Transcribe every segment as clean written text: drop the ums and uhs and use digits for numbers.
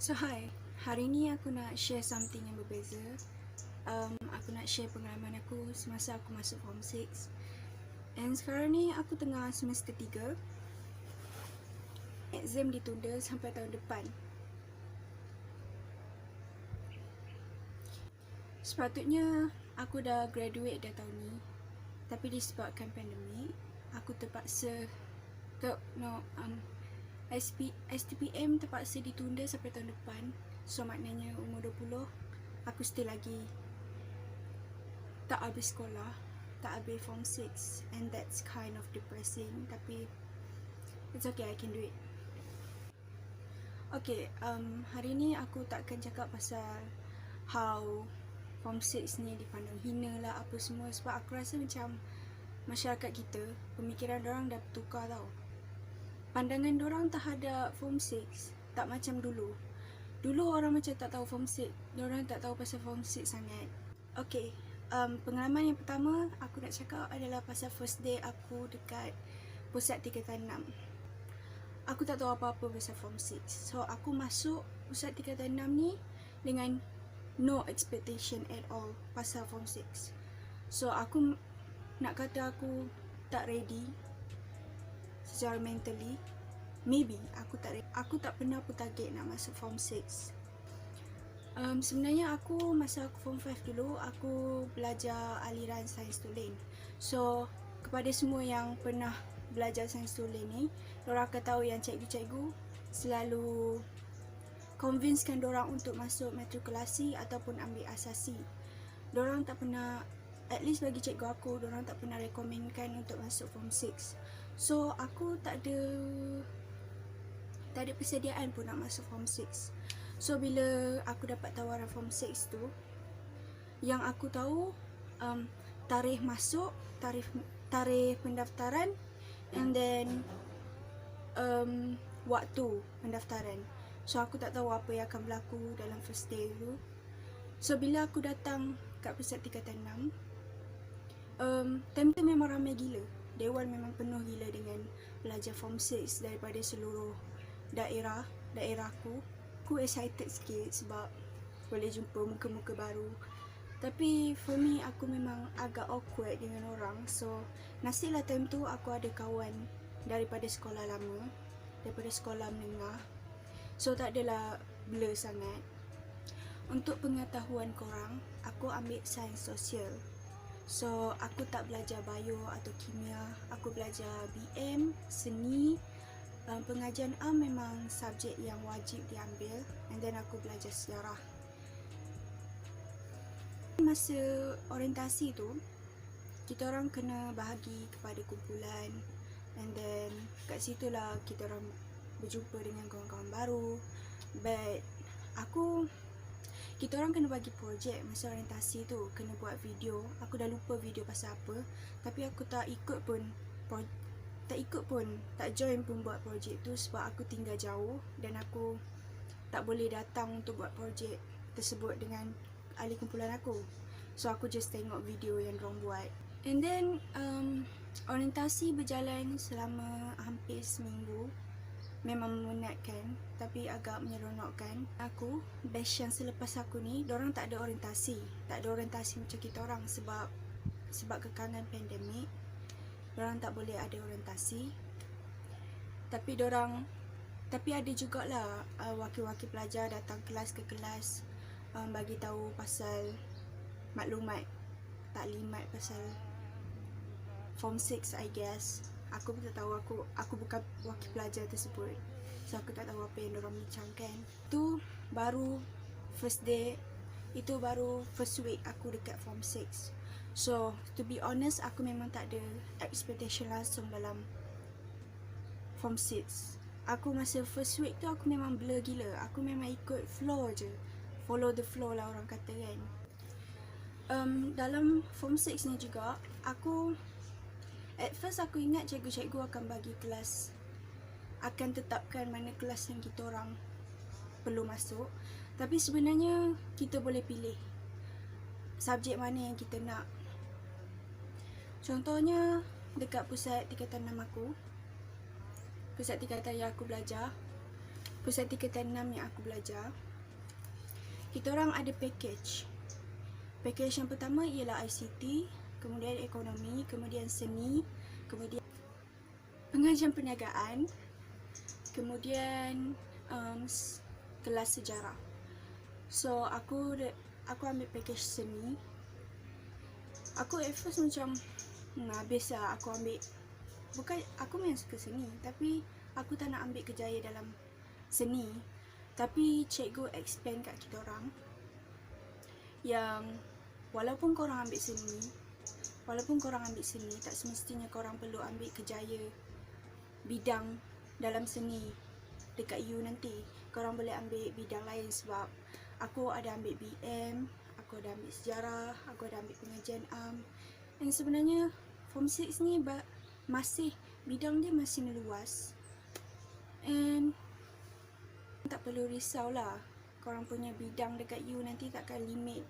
So hi, hari ni aku nak share something yang berbeza. Aku nak share pengalaman aku semasa aku masuk Form 6. And sekarang ni aku tengah semester 3. Exam ditunda sampai tahun depan. Sepatutnya aku dah graduate dah tahun ni, tapi disebabkan pandemik, aku terpaksa STPM terpaksa ditunda sampai tahun depan. So maknanya umur 20 aku still lagi tak habis sekolah, tak habis Form 6, and that's kind of depressing, tapi it's okay, I can do it. Okay, hari ni aku takkan cakap pasal how Form 6 ni dipandang hina lah apa semua, sebab aku rasa macam masyarakat kita, pemikiran dorang dah bertukar tau. Pandangan dorang terhadap Form 6 tak macam dulu. Dulu orang macam tak tahu Form 6, dorang tak tahu pasal Form 6 sangat. Okay, pengalaman yang pertama aku nak cakap adalah pasal first day aku dekat pusat tingkatan 6. Aku tak tahu apa-apa pasal Form 6. So aku masuk pusat tingkatan 6 ni dengan no expectation at all pasal Form 6. So aku nak kata aku tak ready secara mentally. Maybe aku tak pernah pun target nak masuk Form 6. Sebenarnya aku masa aku Form 5 dulu, aku belajar aliran sains tulen. So kepada semua yang pernah belajar sains tulen ni, dorang akan tahu yang cikgu-cikgu selalu convincekan dorang untuk masuk matrikulasi ataupun ambil asasi. Dorang tak pernah, at least bagi cikgu aku, dorang tak pernah recommendkan untuk masuk Form 6. So aku tak ada persediaan pun nak masuk Form 6. So bila aku dapat tawaran Form 6 tu, yang aku tahu tarikh masuk, tarikh pendaftaran, and then waktu pendaftaran. So aku tak tahu apa yang akan berlaku dalam first day tu. So bila aku datang kat pusat tingkatan 6, time tu memang ramai gila. Dewan memang penuh gila dengan pelajar Form 6 daripada seluruh daerah aku. Aku excited sikit sebab boleh jumpa muka-muka baru. Tapi for me, aku memang agak awkward dengan orang. So nasiblah time tu aku ada kawan daripada sekolah lama, daripada sekolah menengah. So tak adalah blur sangat. Untuk pengetahuan korang, aku ambil sains sosial. So aku tak belajar bio atau kimia. Aku belajar BM, seni. Pengajian memang subjek yang wajib diambil, and then aku belajar sejarah. Masa orientasi tu, kita orang kena bahagi kepada kumpulan, and then kat situlah kita orang berjumpa dengan kawan-kawan baru. But kita orang kena bagi projek masa orientasi tu, kena buat video. Aku dah lupa video pasal apa, tapi aku tak join pun buat projek tu sebab aku tinggal jauh dan aku tak boleh datang untuk buat projek tersebut dengan ahli kumpulan aku. So aku just tengok video yang dorang buat. And then orientasi berjalan selama hampir seminggu. Memang memenatkan tapi agak menyeronokkan. Aku, batch yang selepas aku ni, dorang tak ada orientasi. Tak ada orientasi macam kita orang sebab kekangan pandemik. Dorang tak boleh ada orientasi. Tapi ada jugalah wakil-wakil pelajar datang kelas ke kelas, bagi tahu pasal maklumat, taklimat pasal Form 6 I guess. Aku pun tak tahu, aku bukan wakil pelajar tersebut. So aku tak tahu apa yang dorang bincangkan. Itu baru first day, itu baru first week aku dekat Form 6. So to be honest, aku memang tak ada expectation langsung dalam Form 6. Aku masa first week tu aku memang blur gila. Aku memang ikut flow je. Follow the flow lah orang kata kan. Dalam Form 6 ni juga, at first aku ingat cikgu-cikgu akan bagi kelas, akan tetapkan mana kelas yang kita orang perlu masuk. Tapi sebenarnya kita boleh pilih subjek mana yang kita nak. Contohnya dekat pusat tingkatan 6 aku, pusat tingkatan yang aku belajar, pusat tingkatan 6 yang aku belajar, kita orang ada package. Package yang pertama ialah ICT, kemudian ekonomi, kemudian seni, kemudian pengajian perniagaan, kemudian kelas sejarah. So aku ambil package seni. Aku at first macam habis lah aku ambil, bukan aku memang suka seni, tapi aku tak nak ambil kejaya dalam seni. Tapi cikgu explain kat kita orang yang walaupun korang ambil seni, tak semestinya korang perlu ambil kejaya bidang dalam seni dekat U nanti. Korang boleh ambil bidang lain, sebab aku ada ambil BM, aku ada ambil sejarah, aku ada ambil pengajian dan sebenarnya Form 6 ni masih, bidang dia masih meluas, and tak perlu risau lah. Korang punya bidang dekat U nanti takkan limit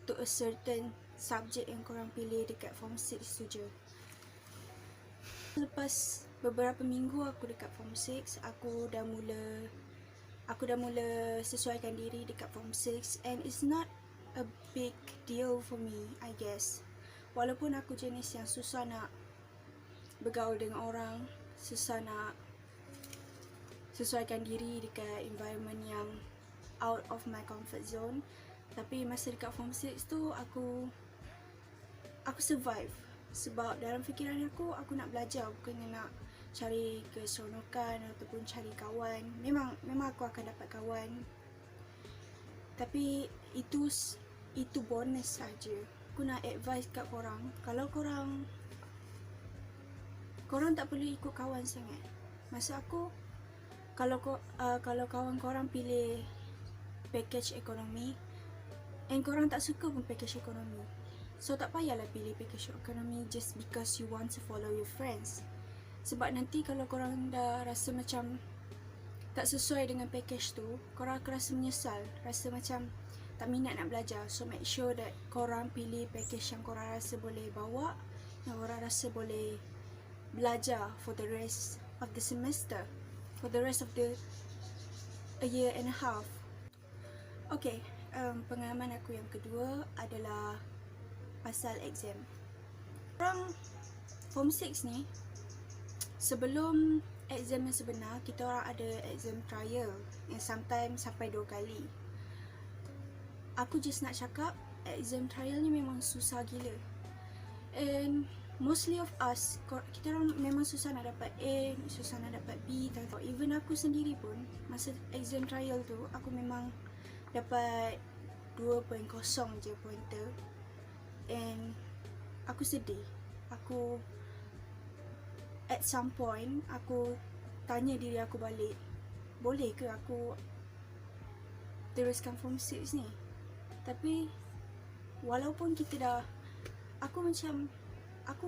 to a certain subject yang korang pilih dekat Form 6 tu je. Lepas beberapa minggu aku dekat Form 6, aku dah mula sesuaikan diri dekat Form 6, and it's not a big deal for me, I guess. Walaupun aku jenis yang susah nak bergaul dengan orang, susah nak sesuaikan diri dekat environment yang out of my comfort zone, tapi masa dekat Form 6 tu aku survive. Sebab dalam fikiran aku nak belajar, bukannya nak cari keseronokan ataupun cari kawan. Memang aku akan dapat kawan, tapi itu bonus saja. Aku nak advise kat korang, kalau korang tak perlu ikut kawan sangat. Maksud aku, kalau kawan korang pilih package ekonomi and korang tak suka pun package ekonomi, so tak payahlah pilih package ekonomi just because you want to follow your friends. Sebab nanti kalau korang dah rasa macam tak sesuai dengan package tu, korang akan rasa menyesal, rasa macam tak minat nak belajar. So make sure that korang pilih package yang korang rasa boleh bawa, yang korang rasa boleh belajar for the rest of the semester, for the rest of a year and a half. Okay, pengalaman aku yang kedua adalah pasal exam. Korang Form 6 ni, sebelum exam yang sebenar, kita orang ada exam trial yang sometimes sampai 2 kali. Aku just nak cakap, exam trial ni memang susah gila. And mostly of us, kita orang memang susah nak dapat A, susah nak dapat B. Even aku sendiri pun, masa exam trial tu, aku memang dapat 2.0 je pointer. And aku sedih. Aku at some point, aku tanya diri aku balik, boleh ke aku teruskan Form 6 ni? Tapi walaupun aku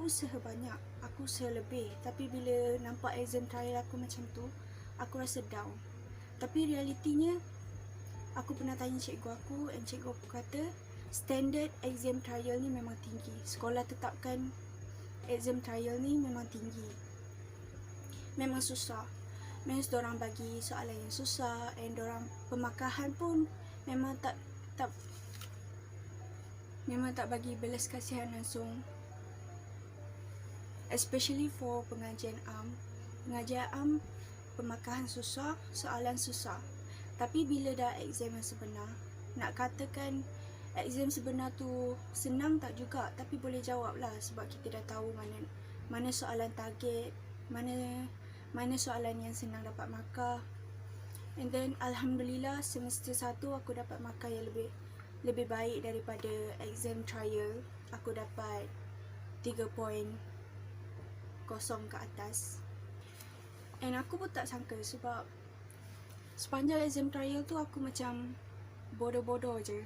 usaha banyak, aku usaha lebih, tapi bila nampak exam trial aku macam tu, aku rasa down. Tapi realitinya, aku pernah tanya cikgu aku, dan cikgu aku kata standard exam trial ni memang tinggi. Sekolah tetapkan exam trial ni memang tinggi, memang susah. Means dorang bagi soalan yang susah, and dorang pemakahan pun memang tak bagi belas kasihan langsung. Especially for pengajian pemakahan susah, soalan susah. Tapi bila dah exam yang sebenar, nak katakan exam sebenar tu senang tak juga, tapi boleh jawab lah, sebab kita dah tahu mana soalan target, mana soalan yang senang dapat markah. And then alhamdulillah semester 1 aku dapat markah yang lebih baik daripada exam trial. Aku dapat 3.0 ke atas. And aku pun tak sangka, sebab sepanjang exam trial tu aku macam bodoh-bodoh je,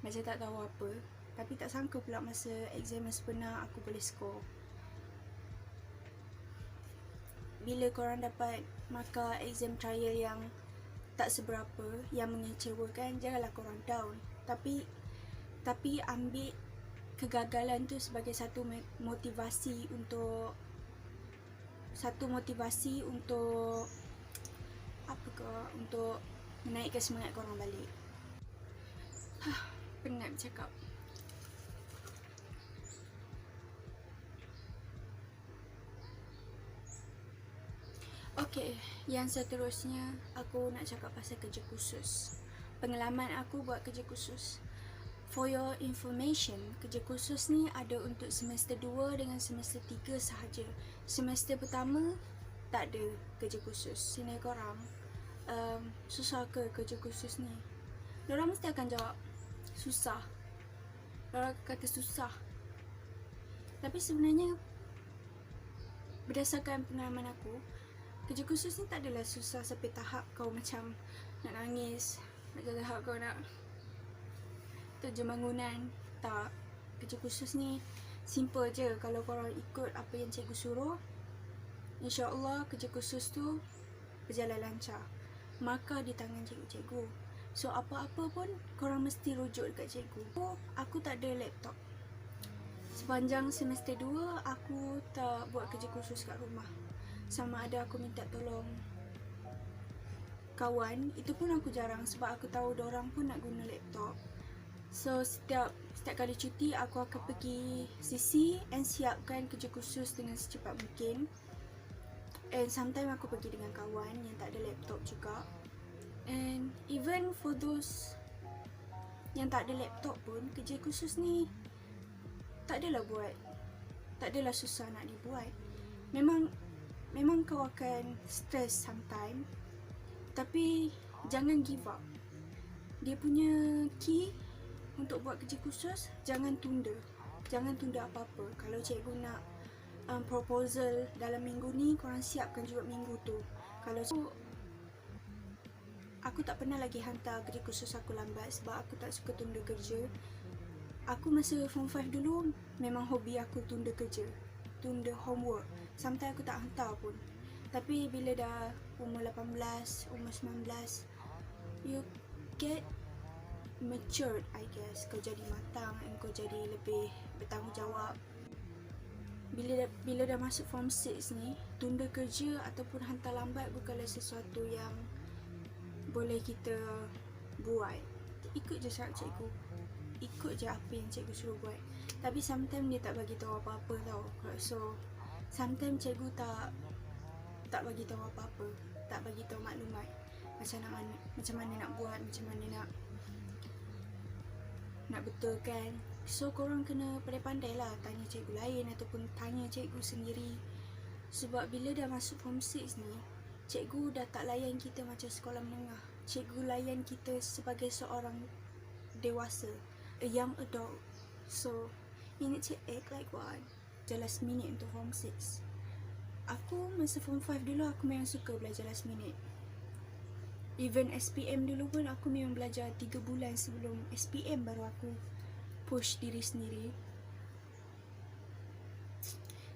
macam tak tahu apa. Tapi tak sangka pula masa exam yang sebenar aku boleh score. Bila korang dapat markah exam trial yang tak seberapa, yang mengecewakan, janganlah korang down. Tapi ambil kegagalan tu sebagai satu motivasi untuk apa ke untuk menaikkan semangat korang balik. Penat bercakap. Okay, yang seterusnya aku nak cakap pasal kerja khusus. Pengalaman aku buat kerja khusus. For your information, kerja khusus ni ada untuk semester 2 dengan semester 3 sahaja. Semester pertama tak ada kerja khusus. Sini korang, susah ke kerja khusus ni? Diorang mesti akan jawab, susah. Diorang kata susah. Tapi sebenarnya, berdasarkan pengalaman aku, kerja khusus ni tak adalah susah sampai tahap kau macam nak nangis, macam tahap kau nak terjun bangunan. Tak. Kerja khusus ni simple je. Kalau korang ikut apa yang cikgu suruh, InsyaAllah kerja khusus tu berjalan lancar. Maka di tangan cikgu-cikgu. So apa-apa pun korang mesti rujuk dekat cikgu. Aku tak ada laptop. Sepanjang semester 2 aku tak buat kerja khusus kat rumah. Sama ada aku minta tolong kawan, itu pun aku jarang sebab aku tahu dorang pun nak guna laptop. So setiap kali cuti aku akan pergi CC and siapkan kerja khusus dengan secepat mungkin. And sometimes aku pergi dengan kawan yang tak ada laptop juga. And even for those yang tak ada laptop pun, kerja khusus ni tak adalah susah nak dibuat. Memang kau akan stress sometimes, tapi jangan give up. Dia punya key untuk buat kerja khusus, jangan tunda apa-apa. Kalau cikgu nak proposal dalam minggu ni, korang siapkan juga minggu tu. Kalau aku tak pernah lagi hantar kerja khusus aku lambat sebab aku tak suka tunda kerja. Aku masa form 5 dulu memang hobi aku tunda kerja, tunda homework. Sometimes aku tak hantar pun. Tapi bila dah umur 18, umur 19, you get matured, I guess. Kau jadi matang and kau jadi lebih bertanggungjawab. Bila dah masuk form 6 ni, tunda kerja ataupun hantar lambat bukanlah sesuatu yang boleh kita buat. Ikut je syarat cikgu, ikut je apa yang cikgu suruh buat. Tapi sometimes dia tak bagi tahu apa-apa tau. So sometimes cikgu tak bagi tahu apa-apa, tak bagi tahu maklumat macam mana nak buat, macam mana nak betulkan. So korang kena pandai-pandai lah tanya cikgu lain ataupun tanya cikgu sendiri. Sebab bila dah masuk form 6 ni, cikgu dah tak layan kita macam sekolah menengah. Cikgu layan kita sebagai seorang dewasa, a young adult. So you need to act like one. Belajar last minute untuk form 6. Aku masa form 5 dulu aku memang suka belajar last minute. Even SPM dulu pun aku memang belajar 3 bulan sebelum SPM baru aku push diri sendiri.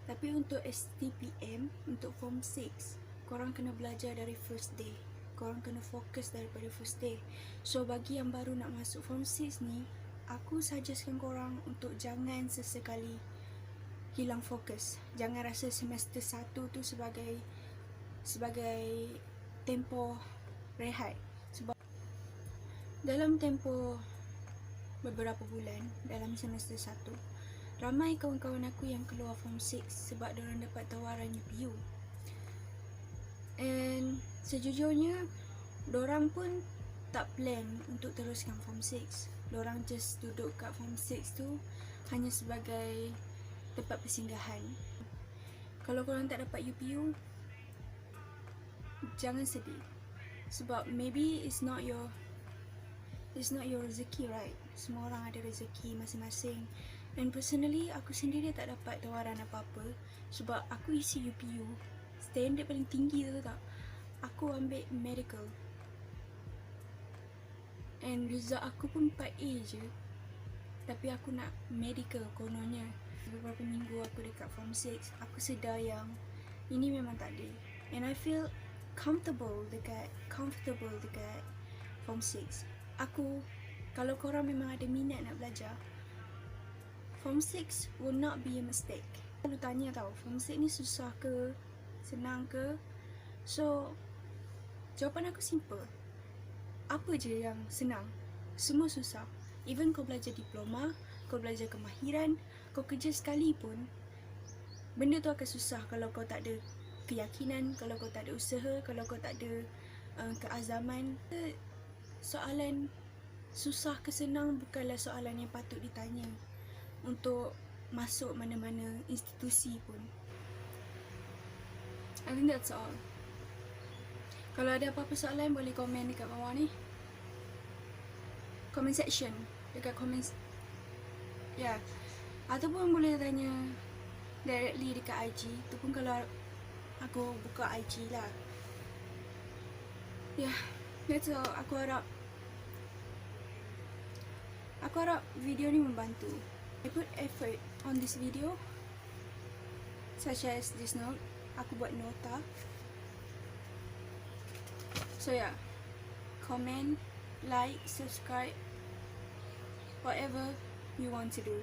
Tapi untuk STPM, untuk form 6, korang kena belajar dari first day. Korang kena fokus daripada first day. So bagi yang baru nak masuk form 6 ni, aku suggestkan korang untuk jangan sesekali hilang fokus. Jangan rasa semester 1 tu sebagai tempoh rehat. Sebab dalam tempoh beberapa bulan dalam semester 1, ramai kawan-kawan aku yang keluar form 6 sebab diorang dapat tawaran UPU. And sejujurnya diorang pun tak plan untuk teruskan form 6. Diorang just duduk kat form 6 tu hanya sebagai tempat persinggahan. Kalau korang tak dapat UPU, jangan sedih. Sebab maybe it's not your rezeki, right? Semua orang ada rezeki masing-masing. And personally, aku sendiri tak dapat tawaran apa-apa sebab aku isi UPU standard paling tinggi tu tak. Aku ambil medical and result aku pun 4A je, tapi aku nak medical kononnya. Beberapa minggu aku dekat form 6, aku sedar yang ini memang tak ada. And I feel comfortable dekat form 6. Kalau korang memang ada minat nak belajar, form 6 will not be a mistake. Lu tanya tau, form 6 ni susah ke, senang ke? So Jawapan aku simple. Apa je yang senang? Semua susah. Even kau belajar diploma, kau belajar kemahiran, kau kerja sekali pun, benda tu akan susah kalau kau tak ada keyakinan, kalau kau tak ada usaha, kalau kau tak ada keazaman. Soalan susah ke senang bukanlah soalan yang patut ditanya untuk masuk mana-mana institusi pun. I think that's all. Kalau ada apa-apa soalan boleh komen dekat bawah ni. Comment section. Dekat comment. Ya. Ataupun boleh tanya directly dekat IG. Itu pun kalau aku buka IG lah. Ya. That's all. Aku harap video ni membantu. I put effort on this video. Such as this note. Aku buat nota. So yeah, comment, like, subscribe, whatever you want to do.